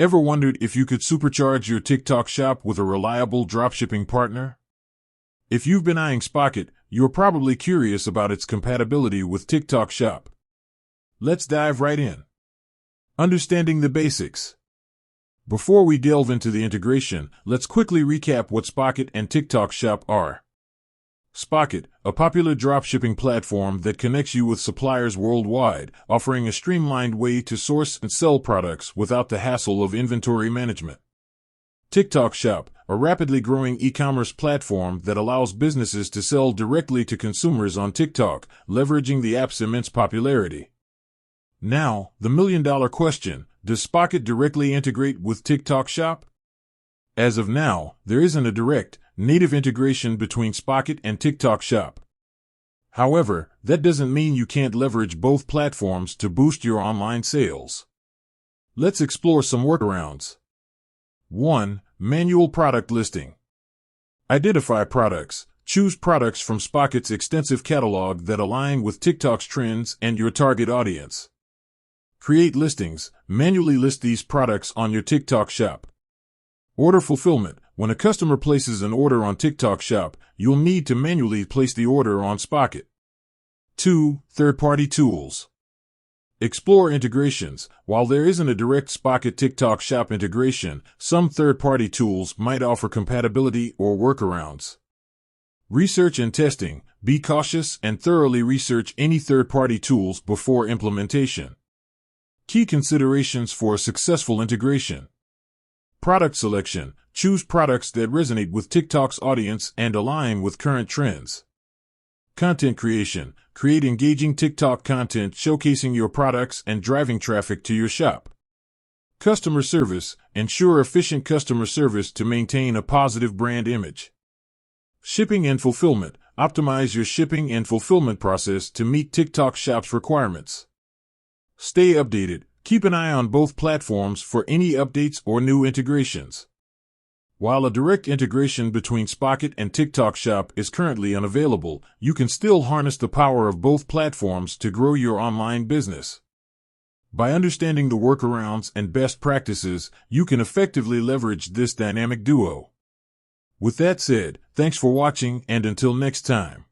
Ever wondered if you could supercharge your TikTok shop with a reliable dropshipping partner? If you've been eyeing Spocket, you're probably curious about its compatibility with TikTok Shop. Let's dive right in. Understanding the basics. Before we delve into the integration, let's quickly recap what Spocket and TikTok Shop are. Spocket, a popular dropshipping platform that connects you with suppliers worldwide, offering a streamlined way to source and sell products without the hassle of inventory management. TikTok Shop, a rapidly growing e-commerce platform that allows businesses to sell directly to consumers on TikTok, leveraging the app's immense popularity. Now, the million-dollar question: does Spocket directly integrate with TikTok Shop? As of now, there isn't a direct, native integration between Spocket and TikTok Shop. However, that doesn't mean you can't leverage both platforms to boost your online sales. Let's explore some workarounds. 1. Manual product listing. Identify products. Choose products from Spocket's extensive catalog that align with TikTok's trends and your target audience. Create listings. Manually list these products on your TikTok Shop. Order fulfillment. When a customer places an order on TikTok Shop, you'll need to manually place the order on Spocket. 2. Third-party tools. Explore integrations. While there isn't a direct Spocket TikTok Shop integration, some third-party tools might offer compatibility or workarounds. Research and testing. Be cautious and thoroughly research any third-party tools before implementation. Key considerations for a successful integration. Product selection. Choose products that resonate with TikTok's audience and align with current trends. Content creation. Create engaging TikTok content showcasing your products and driving traffic to your shop. Customer service. Ensure efficient customer service to maintain a positive brand image. Shipping and fulfillment. Optimize your shipping and fulfillment process to meet TikTok Shop's requirements. Stay updated. Keep an eye on both platforms for any updates or new integrations. While a direct integration between Spocket and TikTok Shop is currently unavailable, you can still harness the power of both platforms to grow your online business. By understanding the workarounds and best practices, you can effectively leverage this dynamic duo. With that said, thanks for watching, and until next time.